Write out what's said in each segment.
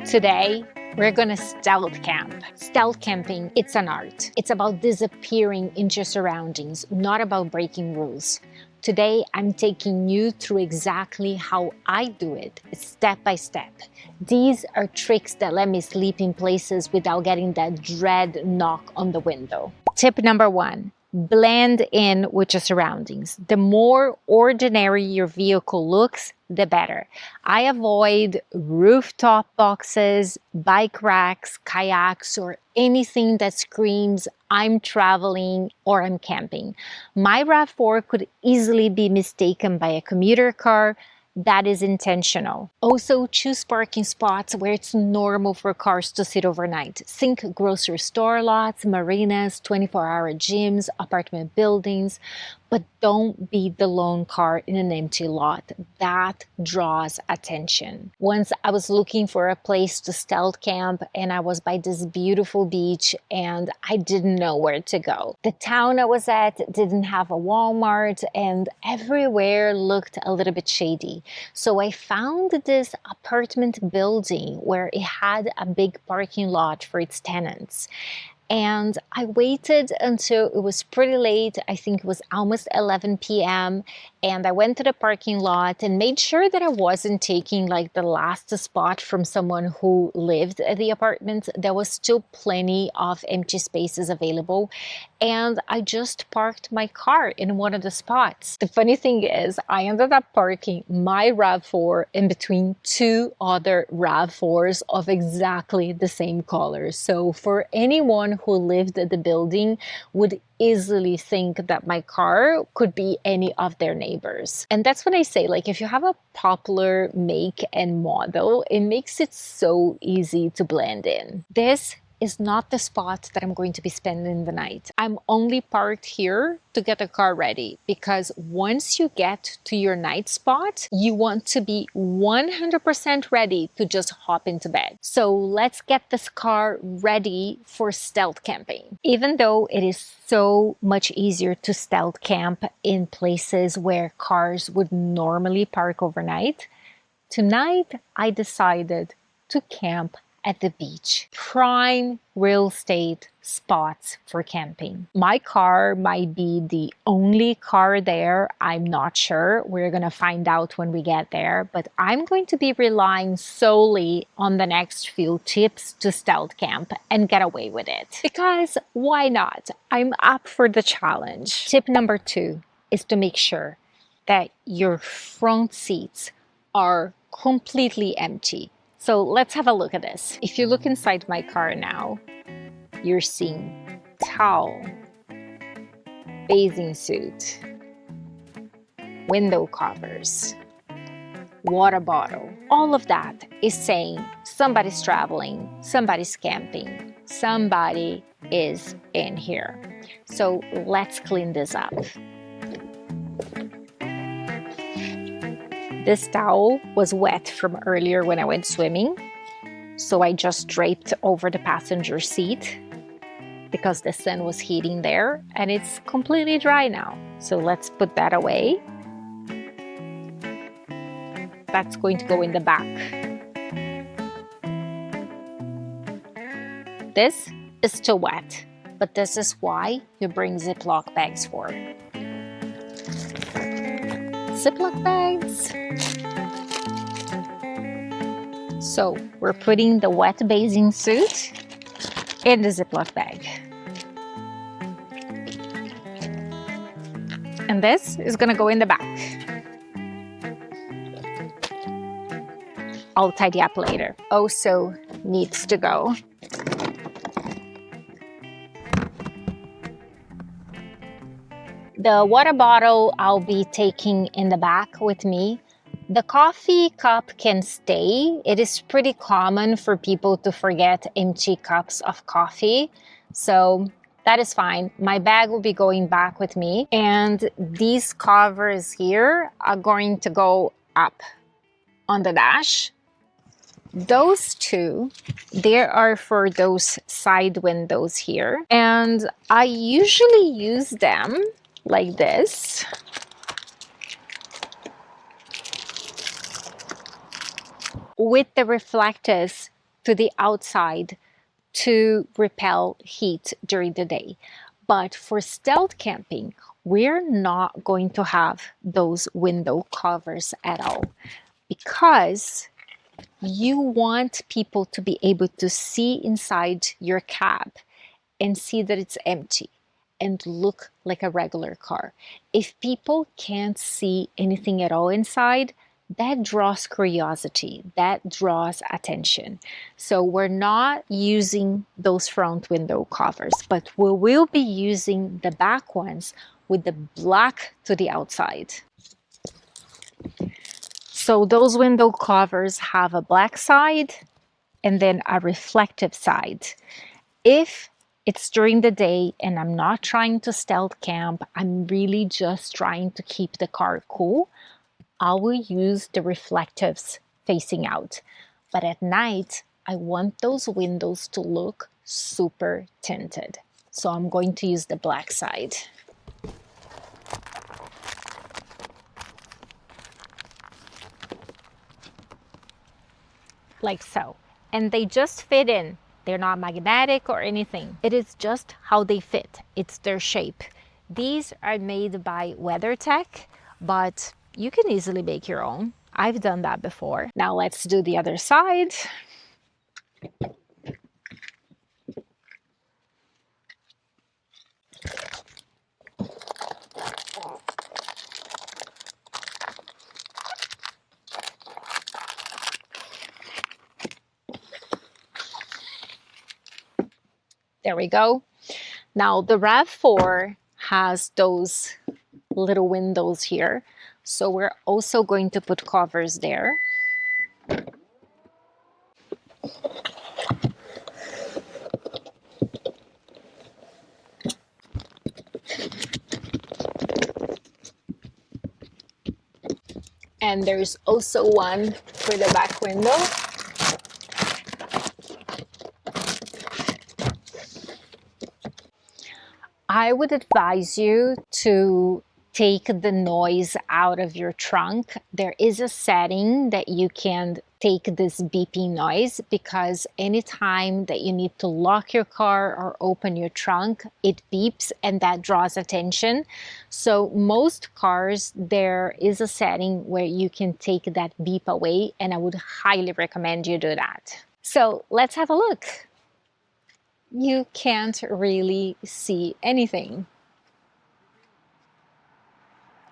Today, we're gonna stealth camp. Stealth camping, it's an art. It's about disappearing into your surroundings, not about breaking rules. Today, I'm taking you through exactly how I do it, step by step. These are tricks that let me sleep in places without getting that dread knock on the window. Tip number 1. Blend in with your surroundings. The more ordinary your vehicle looks, the better. I avoid rooftop boxes, bike racks, kayaks, or anything that screams I'm traveling or I'm camping. My RAV4 could easily be mistaken by a commuter car. That is intentional. Also, choose parking spots where it's normal for cars to sit overnight. Think grocery store lots, marinas, 24-hour gyms, apartment buildings, but don't be the lone car in an empty lot. That draws attention. Once I was looking for a place to stealth camp and I was by this beautiful beach and I didn't know where to go. The town I was at didn't have a Walmart and everywhere looked a little bit shady. So I found this apartment building where it had a big parking lot for its tenants. And I waited until it was pretty late. I think it was almost 11 p.m. And I went to the parking lot and made sure that I wasn't taking like the last spot from someone who lived at the apartment. There was still plenty of empty spaces available. And I just parked my car in one of the spots. The funny thing is, I ended up parking my RAV4 in between two other RAV4s of exactly the same color. So for anyone who lived at the building would easily think that my car could be any of their neighbors. And that's when I say, like, if you have a popular make and model, it makes it so easy to blend in. This is not the spot that I'm going to be spending the night. I'm only parked here to get the car ready because once you get to your night spot, you want to be 100% ready to just hop into bed. So let's get this car ready for stealth camping. Even though it is so much easier to stealth camp in places where cars would normally park overnight, tonight I decided to camp at the beach. Prime real estate spots for camping. My car might be the only car there. I'm not sure. We're gonna find out when we get there, but I'm going to be relying solely on the next few tips to stealth camp and get away with it. Because why not? I'm up for the challenge. Tip number 2 is to make sure that your front seats are completely empty. So let's have a look at this. If you look inside my car now, you're seeing towel, bathing suit, window covers, water bottle. All of that is saying somebody's traveling, somebody's camping, somebody is in here. So let's clean this up. This towel was wet from earlier when I went swimming, so I just draped over the passenger seat because the sun was hitting there, and it's completely dry now. So let's put that away. That's going to go in the back. This is still wet, but this is why you bring Ziploc bags for. Ziploc bags. So we're putting the wet bathing suit in the Ziploc bag. And this is gonna go in the back. I'll tidy up later. Also needs to go. The water bottle I'll be taking in the back with me. The coffee cup can stay. It is pretty common for people to forget empty cups of coffee. So that is fine. My bag will be going back with me. And these covers here are going to go up on the dash. Those two, they are for those side windows here. And I usually use them like this. With the reflectors to the outside to repel heat during the day. But for stealth camping, we're not going to have those window covers at all, because you want people to be able to see inside your cab and see that it's empty and look like a regular car. If people can't see anything at all inside, that draws curiosity, that draws attention. So we're not using those front window covers, but we will be using the back ones with the black to the outside. So those window covers have a black side and then a reflective side. If it's during the day and I'm not trying to stealth camp, I'm really just trying to keep the car cool, I will use the reflectives facing out. But at night, I want those windows to look super tinted. So I'm going to use the black side. Like so. And they just fit in. They're not magnetic or anything. It is just how they fit. It's their shape. These are made by WeatherTech, but you can easily make your own. I've done that before. Now let's do the other side. There we go. Now the RAV4 has those little windows here, so we're also going to put covers there. And there's also one for the back window. I would advise you to take the noise out of your trunk. There is a setting that you can take this beeping noise, because anytime that you need to lock your car or open your trunk, it beeps and that draws attention. So most cars, there is a setting where you can take that beep away, and I would highly recommend you do that. So let's have a look. You can't really see anything,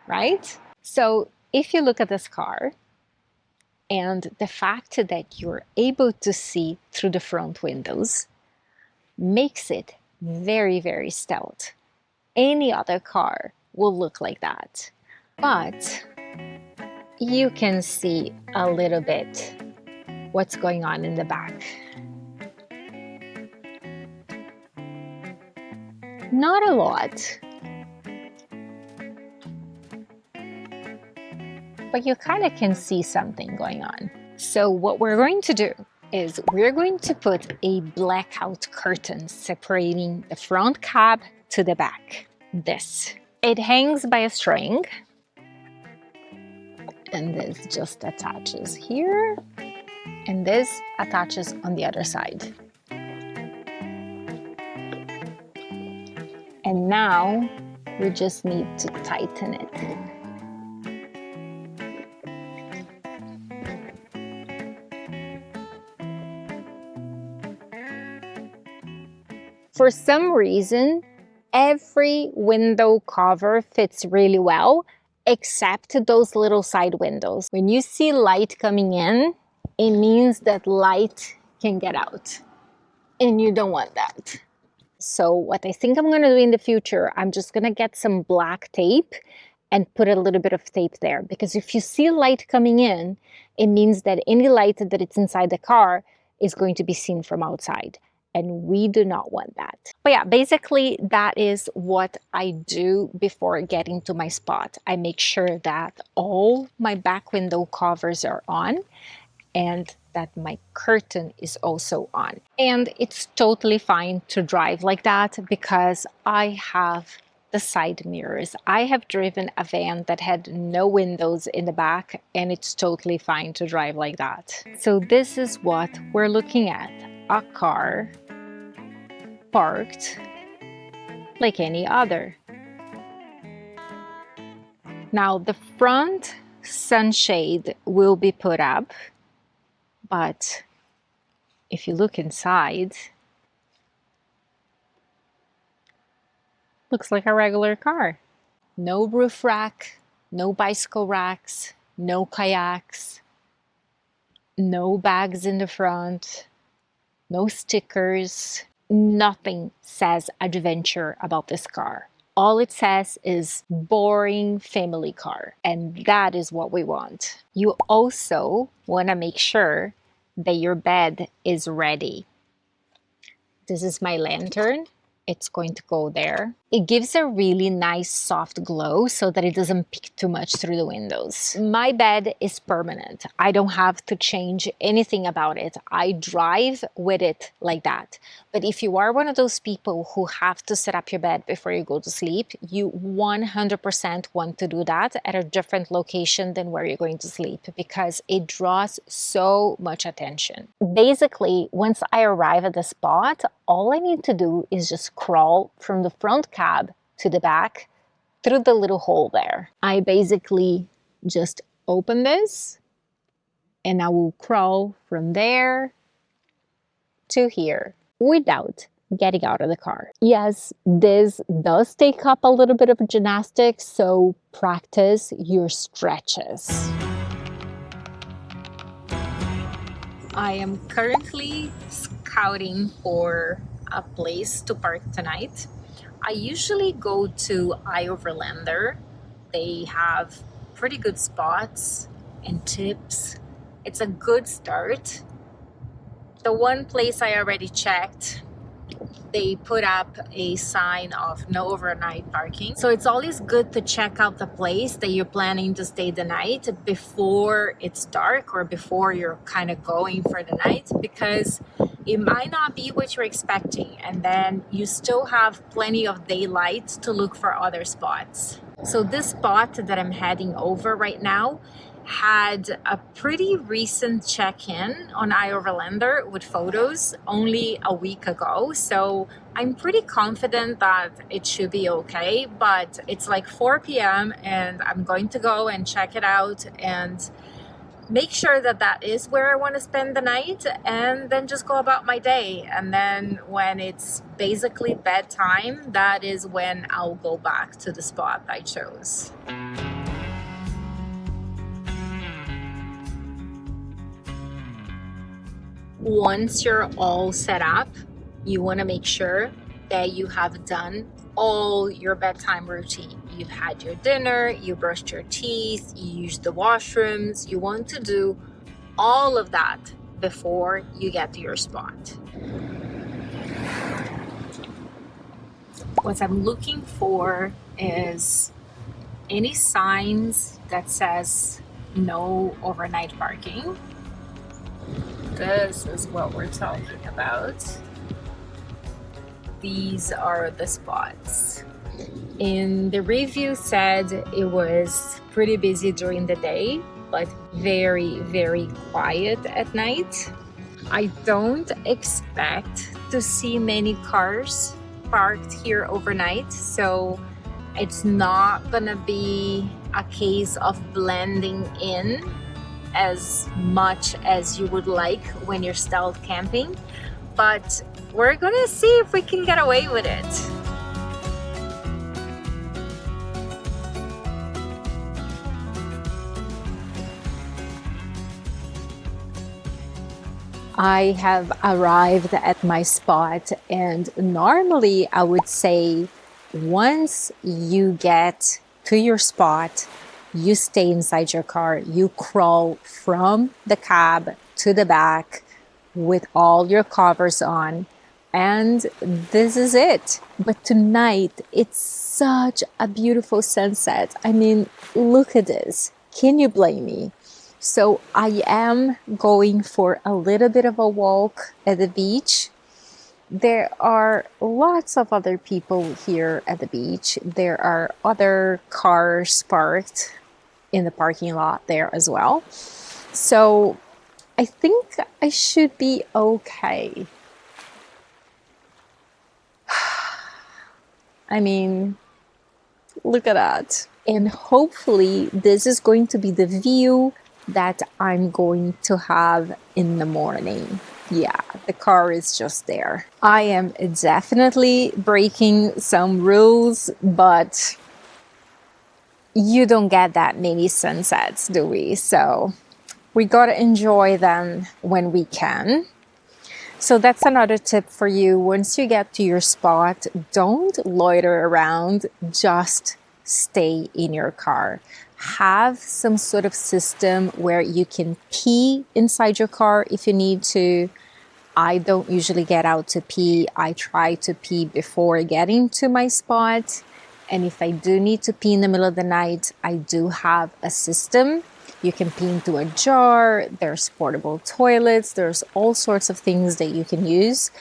right? So if you look at this car, and the fact that you're able to see through the front windows makes it very, very stealth. Any other car will look like that. But you can see a little bit what's going on in the back. Not a lot, but you kind of can see something going on. So what we're going to do is we're going to put a blackout curtain separating the front cab to the back. This. It hangs by a string, and this just attaches here, and this attaches on the other side. And now we just need to tighten it. For some reason, every window cover fits really well, except those little side windows. When you see light coming in, it means that light can get out, and you don't want that. So what I think I'm going to do in the future, I'm just going to get some black tape and put a little bit of tape there. Because if you see light coming in, it means that any light that it's inside the car is going to be seen from outside. And we do not want that. But yeah, basically that is what I do before getting to my spot. I make sure that all my back window covers are on, and that my curtain is also on. And it's totally fine to drive like that, because I have the side mirrors. I have driven a van that had no windows in the back, and it's totally fine to drive like that. So this is what we're looking at. A car parked like any other. Now the front sunshade will be put up, but if you look inside, looks like a regular car. No roof rack, no bicycle racks, no kayaks, no bags in the front, no stickers. Nothing says adventure about this car. All it says is boring family car, and that is what we want. You also want to make sure that your bed is ready. This is my lantern. It's going to go there. It gives a really nice soft glow so that it doesn't peek too much through the windows. My bed is permanent. I don't have to change anything about it. I drive with it like that. But if you are one of those people who have to set up your bed before you go to sleep, you 100% want to do that at a different location than where you're going to sleep, because it draws so much attention. Basically, once I arrive at the spot, all I need to do is just crawl from the front cab to the back through the little hole there. I basically just open this and I will crawl from there to here without getting out of the car. Yes, this does take up a little bit of gymnastics, so practice your stretches. I am currently scouting for a place to park tonight. I usually go to iOverlander. They have pretty good spots and tips. It's a good start. The one place I already checked, they put up a sign of no overnight parking. So it's always good to check out the place that you're planning to stay the night before it's dark or before you're kind of going for the night, because it might not be what you're expecting, and then you still have plenty of daylight to look for other spots. So this spot that I'm heading over right now had a pretty recent check-in on iOverlander with photos only a week ago, so I'm pretty confident that it should be okay. But it's like 4 p.m. and I'm going to go and check it out and make sure that that is where I want to spend the night, and then just go about my day. And then when it's basically bedtime, that is when I'll go back to the spot I chose. Once you're all set up, you want to make sure that you have done all your bedtime routine. You've had your dinner, you brushed your teeth, you used the washrooms. You want to do all of that before you get to your spot. What I'm looking for is any signs that says no overnight parking. This is what we're talking about. These are the spots. And the review said it was pretty busy during the day, but very, very quiet at night. I don't expect to see many cars parked here overnight, so it's not gonna be a case of blending in as much as you would like when you're stealth camping, but we're gonna see if we can get away with it. I have arrived at my spot, and normally I would say once you get to your spot, you stay inside your car, you crawl from the cab to the back with all your covers on, and this is it. But tonight, it's such a beautiful sunset. I mean, look at this. Can you blame me? So I am going for a little bit of a walk at the beach, There are lots of other people here at the beach. There are other cars parked in the parking lot there as well. So I think I should be okay. I mean, look at that. And hopefully this is going to be the view that I'm going to have in the morning. Yeah, the car is just there. I am definitely breaking some rules, but you don't get that many sunsets, do we? So we gotta enjoy them when we can. So that's another tip for you. Once you get to your spot, don't loiter around, just stay in your car. Have some sort of system where you can pee inside your car if you need to. I don't usually get out to pee. I try to pee before getting to my spot. And if I do need to pee in the middle of the night, I do have a system. You can pee into a jar, there's portable toilets, there's all sorts of things that you can use.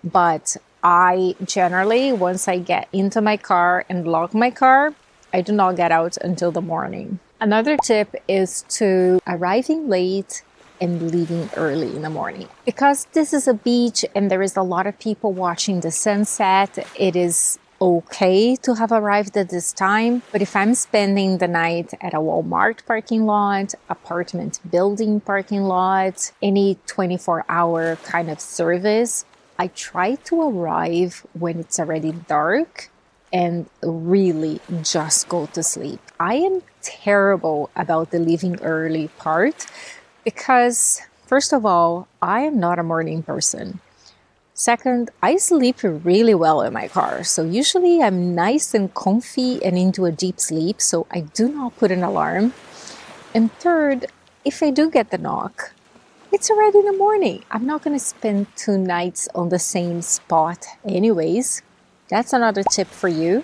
But I generally, once I get into my car and lock my car, I do not get out until the morning. Another tip is to arriving late and leaving early in the morning. Because this is a beach and there is a lot of people watching the sunset, it is okay to have arrived at this time. But if I'm spending the night at a Walmart parking lot, apartment building parking lot, any 24-hour kind of service, I try to arrive when it's already dark and really just go to sleep. I am terrible about the leaving early part because, first of all, I am not a morning person. Second, I sleep really well in my car, so usually I'm nice and comfy and into a deep sleep, so I do not put an alarm. And third, if I do get the knock, it's already in the morning. I'm not going to spend 2 nights on the same spot anyways. That's another tip for you.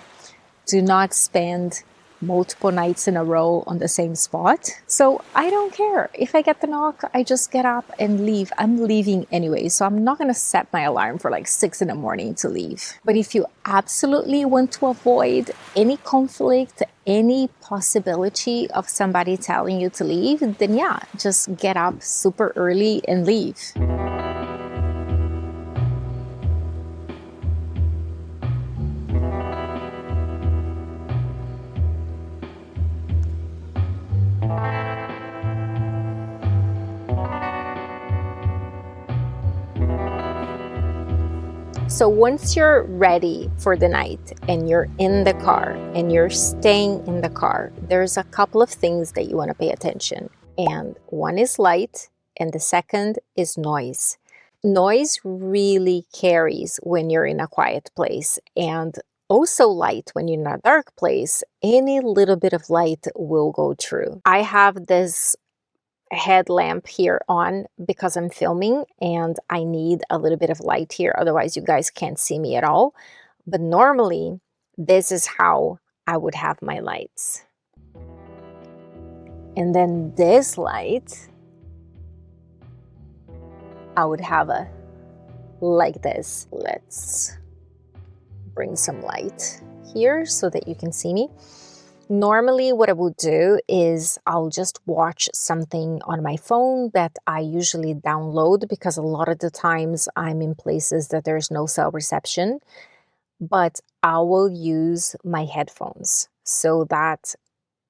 Do not spend multiple nights in a row on the same spot. So I don't care. If I get the knock, I just get up and leave. I'm leaving anyway, so I'm not going to set my alarm for like 6 in the morning to leave. But if you absolutely want to avoid any conflict, any possibility of somebody telling you to leave, then yeah, just get up super early and leave. So once you're ready for the night and you're in the car and you're staying in the car, there's a couple of things that you want to pay attention. And one is light and the second is noise. Noise really carries when you're in a quiet place, and also light when you're in a dark place. Any little bit of light will go through. I have this headlamp here on because I'm filming and I need a little bit of light here, otherwise you guys can't see me at all. But normally this is how I would have my lights. And then this light, I would have a like this. Let's bring some light here so that you can see me. Normally what I would do is I'll just watch something on my phone that I usually download, because a lot of the times I'm in places that there's no cell reception, but I will use my headphones so that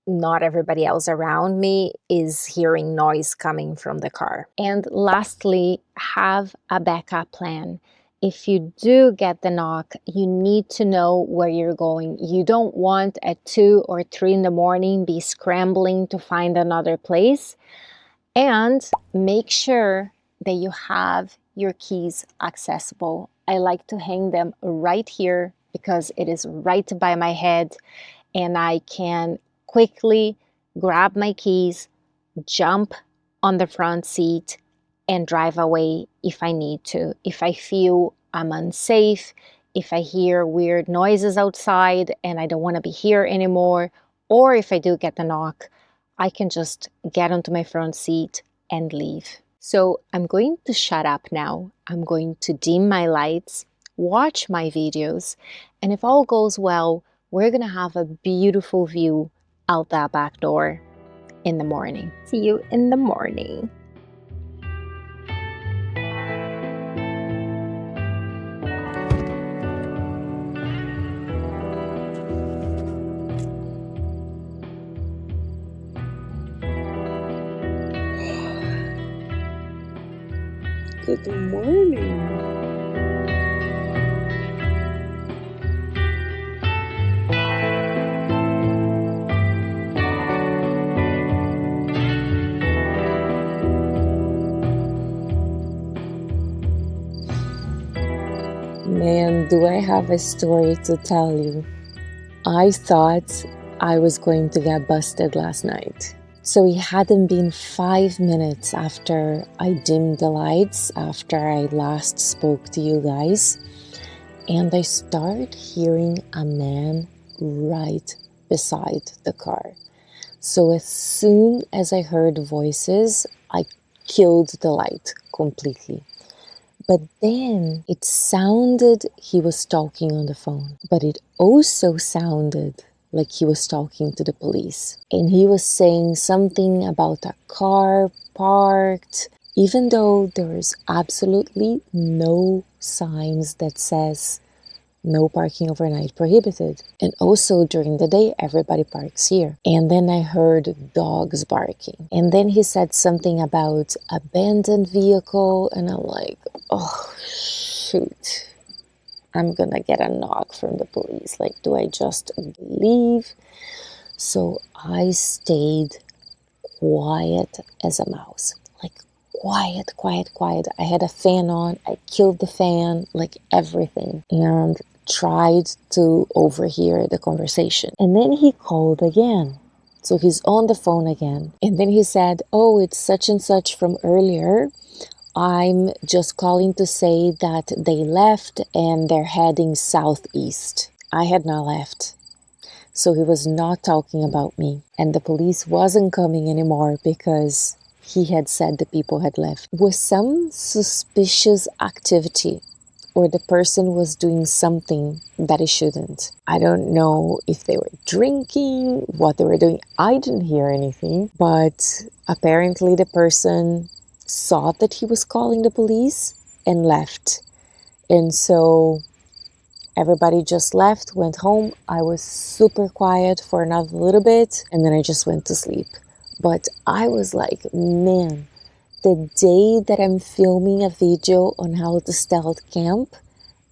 not everybody else around me is hearing noise coming from the car. And lastly, have a backup plan. If you do get the knock, you need to know where you're going. You don't want at 2 or 3 in the morning be scrambling to find another place. And make sure that you have your keys accessible. I like to hang them right here because it is right by my head and I can quickly grab my keys, jump on the front seat, and drive away if I need to. If I feel I'm unsafe, if I hear weird noises outside and I don't want to be here anymore, or if I do get the knock, I can just get onto my front seat and leave. So I'm going to shut up now. I'm going to dim my lights. watch my videos, and if all goes well, we're gonna have a beautiful view out that back door in the morning. See you in the morning. Good morning. Man, do I have a story to tell you. I thought I was going to get busted last night. So it hadn't been 5 minutes after I dimmed the lights, after I last spoke to you guys, and I started hearing a man right beside the car. So as soon as I heard voices, I killed the light completely. But then it sounded he was talking on the phone, but it also sounded like he was talking to the police. And he was saying something about a car parked, even though there is absolutely no signs that says no parking overnight prohibited. And also during the day, everybody parks here. And then I heard dogs barking. And then he said something about abandoned vehicle. And I'm like, oh, shoot. I'm gonna get a knock from the police. Like, do I just leave? So I stayed quiet as a mouse. Like, quiet, quiet, quiet. I had a fan on. I killed the fan, like everything. And tried to overhear the conversation. And then he called again. So he's on the phone again. And then he said, oh, it's such and such from earlier. I'm just calling to say that they left and they're heading southeast. I had not left. So he was not talking about me. And the police wasn't coming anymore because he had said the people had left. Was some suspicious activity, or the person was doing something that it shouldn't. I don't know if they were drinking, what they were doing. I didn't hear anything, but apparently the person saw that he was calling the police and left. And so everybody just left, went home. I was super quiet for another little bit, and then I just went to sleep. But I was like, man, the day that I'm filming a video on how to stealth camp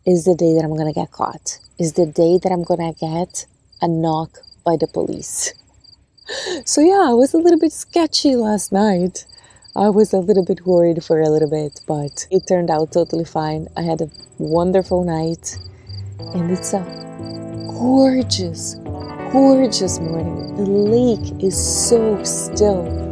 is the day that I'm gonna get caught. Is the day that I'm gonna get a knock by the police. So yeah, I was a little bit sketchy last night. I was a little bit worried for a little bit, but it turned out totally fine. I had a wonderful night, and it's a gorgeous, gorgeous morning. The lake is so still.